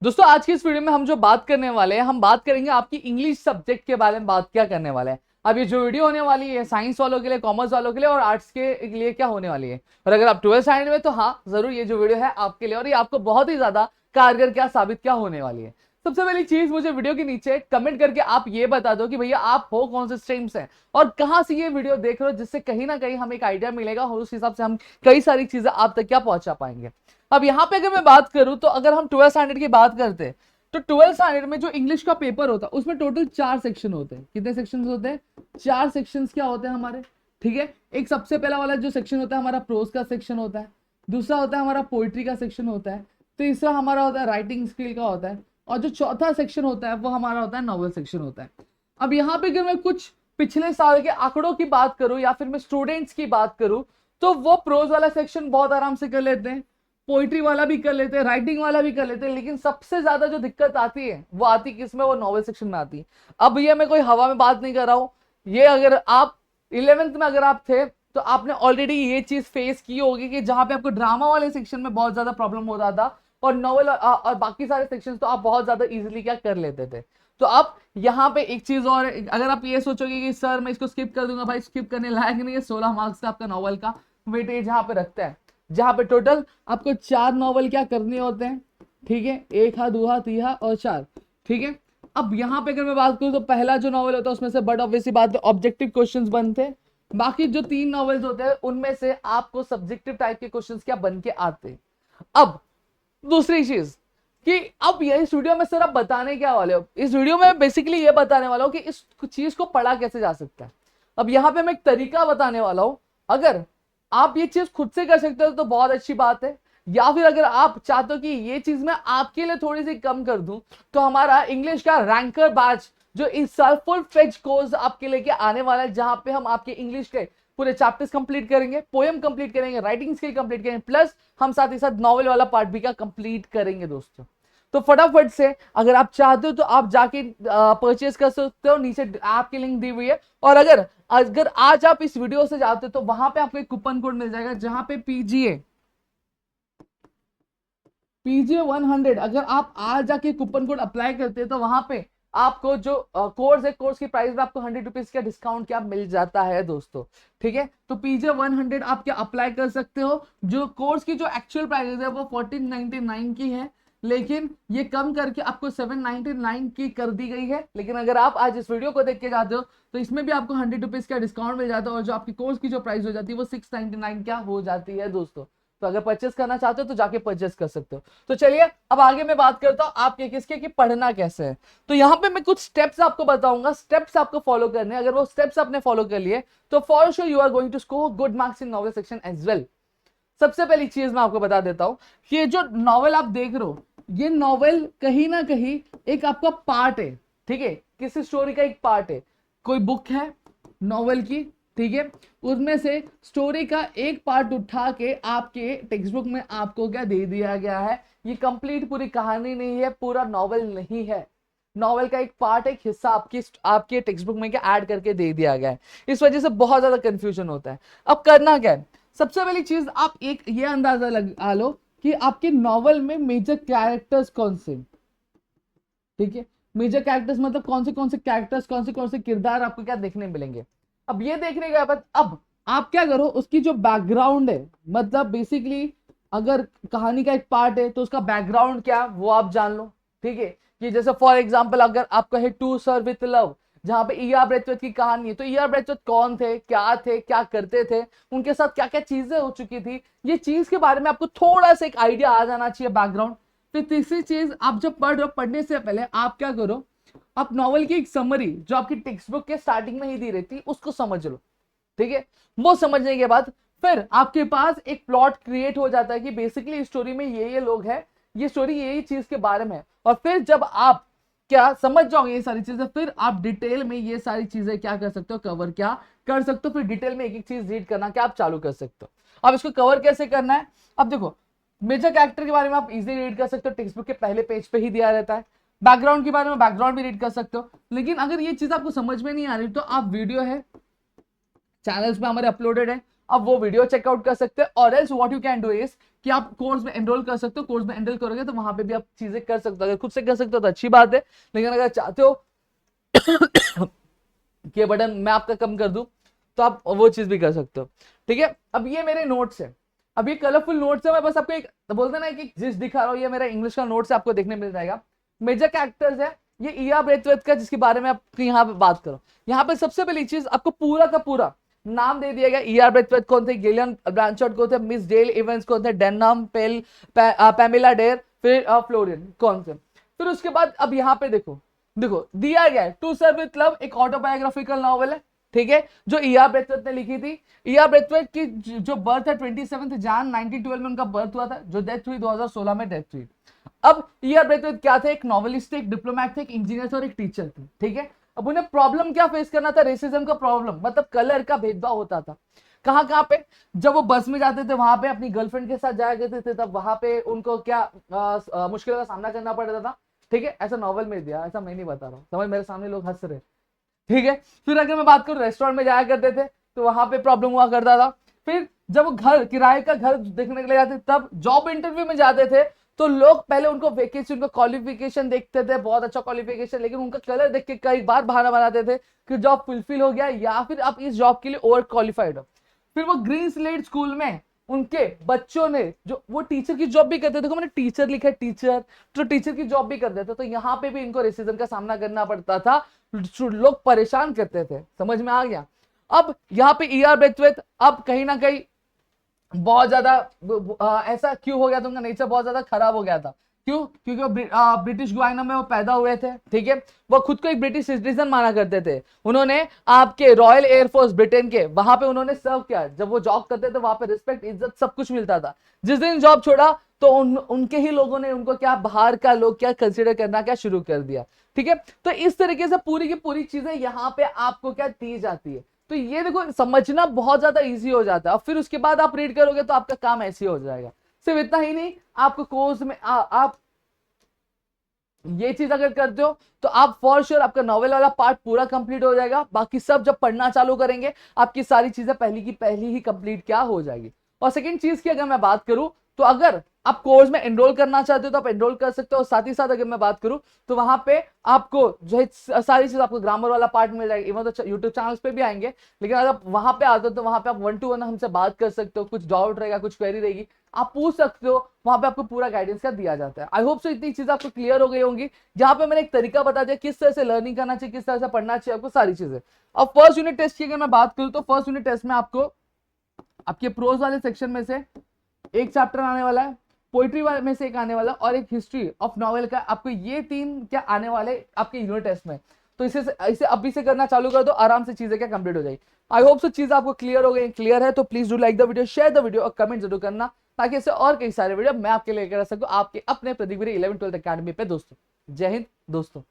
दोस्तों आज की इस वीडियो में हम जो बात करने वाले हैं, हम बात करेंगे आपकी इंग्लिश सब्जेक्ट के बारे में। बात क्या करने वाले हैं, अब ये जो वीडियो होने वाली है साइंस वालों के लिए, कॉमर्स वालों के लिए और आर्ट्स के लिए क्या होने वाली है। और अगर आप 12th स्टैंडर्ड में तो हाँ जरूर ये जो वीडियो है आपके लिए, और ये आपको बहुत ही ज्यादा कारगर क्या साबित क्या होने वाली है। सबसे पहली चीज, मुझे वीडियो के नीचे कमेंट करके आप ये बता दो कि भैया आप हो कौन से स्ट्रीम से और कहां से ये वीडियो देख रहे हो, जिससे कहीं ना कहीं हमें एक आइडिया मिलेगा और उस हिसाब से हम कई सारी चीजें आप तक क्या पहुंचा पाएंगे। अब यहाँ पे अगर मैं बात करूं तो अगर हम 12th स्टैंडर्ड की बात करते हैं तो 12th स्टैंडर्ड में जो इंग्लिश का पेपर होता है उसमें टोटल 4 सेक्शन होते हैं। कितने सेक्शन होते हैं? 4 सेक्शंस क्या होते हैं हमारे, ठीक है। एक सबसे पहला वाला जो सेक्शन होता है हमारा प्रोज का सेक्शन होता है, दूसरा होता है हमारा पोइट्री का सेक्शन होता है, तीसरा हमारा होता है राइटिंग स्किल का होता है, और जो चौथा सेक्शन होता है वो हमारा होता है नॉवल सेक्शन होता है। अब यहाँ पे अगर मैं कुछ पिछले साल के आंकड़ों की बात करूं या फिर मैं स्टूडेंट्स की बात करूं तो वो प्रोज वाला सेक्शन बहुत आराम से कर लेते हैं, पोइट्री वाला भी कर लेते हैं, राइटिंग वाला भी कर लेते हैं, लेकिन सबसे ज्यादा जो दिक्कत आती है वो आती किसमें? वो नॉवल सेक्शन में आती है। अब ये मैं कोई हवा में बात नहीं कर रहा हूं, ये अगर आप 11th में अगर आप थे तो आपने ऑलरेडी ये चीज फेस की होगी कि जहां पे आपको ड्रामा वाले सेक्शन में बहुत ज्यादा प्रॉब्लम होता था और नॉवल और बाकी सारे सेक्शन तो आप बहुत ज्यादा इजिली क्या कर लेते थे। तो अब यहाँ पे एक चीज और, अगर आप ये सोचोगे कि सर मैं इसको स्किप कर दूंगा, भाई स्किप करने लायक नहीं है। 16 मार्क्स का आपका नॉवल का वेटेज यहाँ पे रखता है, जहां पे टोटल आपको 4 नॉवल क्या करने होते हैं, ठीक है। एक हा, दूहा, तीहा और 4, ठीक है। अब यहाँ पे अगर मैं बात करूं तो पहला जो नॉवल होता है उसमें से बट ऑब्वियसली बात है ऑब्जेक्टिव क्वेश्चंस बनते हैं। बाकी जो 3 नॉवेल्स होते हैं उनमें से आपको सब्जेक्टिव टाइप के क्वेश्चंस क्या बन के आते हैं। अब दूसरी चीज कि अब ये इस वीडियो में सर आप बताने क्या वाले हो, इस वीडियो में बेसिकली ये बताने वाला हूं कि इस चीज को पढ़ा कैसे जा सकता है। अब यहाँ पे मैं एक तरीका बताने वाला हूं, अगर आप ये चीज खुद से कर सकते हो तो बहुत अच्छी बात है, या फिर अगर आप चाहते हो कि ये चीज मैं आपके लिए थोड़ी सी कम कर दूं तो हमारा इंग्लिश का रैंकर बैच जो इस साल फुल फ्लेज कोर्स आपके लेके आने वाला है, जहां पे हम आपके इंग्लिश के पूरे चैप्टर्स कंप्लीट करेंगे, पोएम कंप्लीट करेंगे, राइटिंग स्किल कंप्लीट करेंगे, प्लस हम साथ ही साथ नॉवेल वाला पार्ट भी क्या कंप्लीट करेंगे दोस्तों। तो फटाफट से अगर आप चाहते हो तो आप जाके परचेज कर सकते हो, नीचे ऐप की लिंक दी हुई है। और अगर अगर आज आप इस वीडियो से जाते हो तो वहां पे आपको एक कूपन कोड मिल जाएगा जहां पे पीजीए 100, अगर आप आज जाके कूपन कोड अप्लाई करते हैं तो वहां पे आपको जो कोर्स है, कोर्स की प्राइस में आपको 100 रुपीज का डिस्काउंट क्या मिल जाता है दोस्तों, ठीक है। तो पीजे 100 आप क्या अप्लाई कर सकते हो। जो कोर्स की जो एक्चुअल प्राइस है वो 1499 की है, लेकिन ये कम करके आपको 799 की कर दी गई है। लेकिन अगर आप आज इस वीडियो को देख के जाते हो तो इसमें भी आपको 100 रुपीज का डिस्काउंट मिल जाता है, और जो आपकी कोर्स की जो प्राइस हो जाती है वो 699 क्या हो जाती है दोस्तों। तो अगर परचेस करना चाहते हो तो जाके परचेस कर सकते हो। तो चलिए अब आगे मैं बात करता हूं आपके किसके कि पढ़ना कैसे है। तो यहां पे मैं कुछ स्टेप्स आपको बताऊंगा, स्टेप्स आपको फॉलो करने, अगर वो स्टेप्स आपने फॉलो कर लिए तो for sure you are going to score good marks in novel section as well. सबसे पहली चीज मैं आपको बता देता हूं कि ये जो नॉवेल आप देख रहे हो, ये नॉवेल कहीं ना कहीं एक आपका पार्ट है, ठीक है। किसी स्टोरी का एक पार्ट है, कोई बुक है नॉवेल की, ठीक है, उसमें से स्टोरी का एक पार्ट उठा के आपके टेक्स्ट बुक में आपको क्या दे दिया गया है। ये कंप्लीट पूरी कहानी नहीं है, पूरा नॉवेल नहीं है, नॉवेल का एक पार्ट, एक हिस्सा आपकी आपके टेक्स्ट बुक में क्या ऐड करके दे दिया गया है। इस वजह से बहुत ज्यादा कंफ्यूजन होता है। अब करना क्या है, सबसे पहली चीज आप एक ये अंदाजा लगा लो कि आपके नॉवेल में मेजर कैरेक्टर्स कौन से, ठीक है। मेजर कैरेक्टर्स मतलब कौन से कैरेक्टर्स, कौन से किरदार आपको क्या देखने मिलेंगे। अब ये देखने के बाद अब आप क्या करो, उसकी जो बैकग्राउंड है, मतलब बेसिकली अगर कहानी का एक पार्ट है तो उसका बैकग्राउंड क्या वो आप जान लो, ठीक है। कि जैसे फॉर एग्जांपल अगर आपका है टू सर विथ लव, जहां पे ईआर ब्रेथवेट की कहानी है, तो ईआर ब्रेथवेट कौन थे, क्या करते थे, उनके साथ क्या क्या चीजें हो चुकी थी, ये चीज के बारे में आपको थोड़ा सा एक आइडिया आ जाना चाहिए, बैकग्राउंड। फिर तीसरी चीज, आप जब पढ़ रहे हो पढ़ने से पहले आप क्या करो, आप नॉवल की एक समरी जो आपकी टेक्स्ट बुक के स्टार्टिंग में ही दी रहती उसको समझ लो, ठीक है। वो समझने के बाद फिर आपके पास एक प्लॉट क्रिएट हो जाता है कि बेसिकली स्टोरी में ये लोग हैं, ये स्टोरी ये चीज के बारे में है। और फिर जब आप क्या समझ जाओगे ये सारी चीजें, फिर आप डिटेल में ये सारी चीजें क्या कर सकते हो, कवर क्या कर सकते हो, फिर डिटेल में एक एक चीज रीड करना क्या आप चालू कर सकते हो। अब इसको कवर कैसे करना है, अब देखो मेजर कैरेक्टर के बारे में आप इजीली रीड कर सकते हो, टेक्स्ट बुक के पहले पेज पे ही दिया रहता है। बैकग्राउंड के बारे में बैकग्राउंड भी रीड कर सकते हो। लेकिन अगर ये चीज आपको समझ में नहीं आ रही तो आप वीडियो है चैनल्स पे हमारे अपलोडेड है, अब वो वीडियो चेकआउट कर सकते हैं। और else what you can do is कि आप कोर्स में एनरोल कर सकते हो, कोर्स में एनरोल करोगे तो वहां पे भी आप चीजें कर सकते हो। अगर खुद से कर सकते हो तो अच्छी बात है, लेकिन अगर चाहते हो कि बटन मैं आपका कम कर दूं तो आप वो चीज भी कर सकते हो। ठीक है, अब ये मेरे नोट्स है, अब ये कलरफुल नोट्स है, मैं बस आपको एक बोलते ना कि जिस दिखा रहा हूँ ये मेरा इंग्लिश का नोट्स आपको देखने मिल जाएगा। मेजर कैरेक्टर्स है ये ईया ब्रेथवेथ का, जिसके बारे में आप यहाँ पे बात करो। यहाँ पे सबसे पहली चीज आपको पूरा का पूरा नाम दे दिया गया, ईआर ब्रेथवेथ कौन थे, गिलियन ब्रांचर्ड कौन थे, मिस डेल इवेंट्स कौन थे, डेनहम पेल पैमेला डेयर, फिर फ्लोरियन कौन थे। फिर उसके बाद अब यहाँ पे देखो देखो दिया गया है टू सर्व विथ लव, एक ऑटोबायोग्राफिकल नॉवल है, ठीक है, जो ईआर ब्रेथवेथ ने लिखी थी। ईआर ब्रेथवेथ की जो बर्थ है 27 जान 1912 में उनका बर्थ हुआ था, जो डेथ हुई 2016 में डेथ हुई। अब ईआर ब्रेथवेथ क्या थे, एक नॉवलिस्ट थे, एक डिप्लोमैट थे, एक इंजीनियर थे और एक टीचर थे, ठीक है। अब उन्हें प्रॉब्लम क्या फेस करना था, रेसिज्म का प्रॉब्लम, मतलब कलर का भेदभाव होता था। कहाँ कहाँ पे, जब वो बस में जाते थे वहां पे अपनी गर्लफ्रेंड के साथ जाया करते थे, तब वहां पे उनको क्या मुश्किलों का सामना करना पड़ता था, ठीक है। ऐसा नॉवल में दिया, ऐसा मैं नहीं बता रहा हूँ, समझ, मेरे सामने लोग हंस रहे, ठीक है। फिर अगर मैं बात करूं रेस्टोरेंट में जाया करते थे तो वहां पे प्रॉब्लम हुआ करता था। फिर जब वो घर किराए का घर देखने के लिए जाते, तब जॉब इंटरव्यू में जाते थे तो लोग पहले उनको वैकेंसी, उनका क्वालिफिकेशन देखते थे, बहुत अच्छा क्वालिफिकेशन, लेकिन उनका कलर देख के कई बार बहाना बनाते थे कि जॉब फुलफिल हो गया या फिर आप इस जॉब के लिए ओवर क्वालिफाइड हो। फिर वो ग्रीन स्लेट स्कूल में उनके बच्चों ने, जो वो टीचर की जॉब भी करते थे, देखो मैंने टीचर लिखा है, टीचर, तो टीचर की जॉब भी करते थे, तो यहाँ पे भी इनको रेसिज्म का सामना करना पड़ता था, लोग परेशान करते थे, समझ में आ गया। अब यहाँ पे ईआर ब्रेथवेथ अब कहीं ना कहीं बहुत ज्यादा ऐसा क्यों हो गया था, उनका नेचर बहुत ज्यादा खराब हो गया था। क्यों, क्योंकि वो ब्रिटिश गुयाना में वो पैदा हुए थे, ठीक है। वो खुद को एक ब्रिटिश सिटीजन माना करते थे। उन्होंने आपके रॉयल एयरफोर्स ब्रिटेन के वहां पे उन्होंने सर्व किया, जब वो जॉब करते थे वहां पे रिस्पेक्ट, इज्जत, सब कुछ मिलता था। जिस दिन जॉब छोड़ा तो उनके ही लोगों ने उनको क्या बाहर का लोग क्या कंसिडर करना क्या शुरू कर दिया, ठीक है। तो इस तरीके से पूरी की पूरी चीजें यहाँ पे आपको क्या दी जाती है। तो ये देखो समझना बहुत ज्यादा इजी हो जाता है, और फिर उसके बाद आप रीड करोगे तो आपका काम ऐसे हो जाएगा। सिर्फ इतना ही नहीं, आपको कोर्स में आप ये चीज अगर करते हो तो आप फॉर श्योर आपका नॉवेल वाला पार्ट पूरा कंप्लीट हो जाएगा। बाकी सब जब पढ़ना चालू करेंगे आपकी सारी चीजें पहली की पहली ही कंप्लीट क्या हो जाएगी। और सेकंड चीज की अगर मैं बात करूं तो अगर आप कोर्स में एनरोल करना चाहते हो तो आप एनरोल कर सकते हो, और साथ ही साथ अगर मैं बात करूं तो वहां पे आपको जो है सारी चीज, आपको ग्रामर वाला पार्ट मिल जाएगा। इवन तो यूट्यूब चैनल्स पे भी आएंगे, लेकिन अगर आप वहां पे आते हो तो वहां पे आप 1-to-1 हमसे बात कर सकते हो, कुछ डाउट रहेगा, कुछ क्वेरी रहेगी, आप पूछ सकते हो, वहां पे आपको पूरा गाइडेंस का दिया जाता है। आई होप सो इतनी चीज आपको क्लियर हो गई होंगी, जहां पे मैंने एक तरीका बता दिया किस तरह से लर्निंग करना चाहिए, किस तरह से पढ़ना चाहिए आपको, सारी चीजें। अब फर्स्ट यूनिट टेस्ट की अगर मैं बात करूं तो फर्स्ट यूनिट टेस्ट में आपको आपके प्रोज वाले सेक्शन में से एक चैप्टर आने वाला है, पोइट्री वाले में से एक आने वाला, और एक हिस्ट्री ऑफ नॉवेल का, आपको ये 3 क्या आने वाले आपके यूनिट टेस्ट में। तो इसे अभी से करना चालू कर दो, आराम से चीजें क्या कंप्लीट हो जाएगी। आई होप सो चीज आपको क्लियर हो गई, क्लियर है तो please do like the video, share the video और कमेंट जरूर करना, ताकि ऐसे और कई सारे वीडियो मैं आपके लेकर आ सकूं आपके अपने प्रदीप गिरी 11-12 अकेडमी पे दोस्तों। जय हिंद दोस्तों।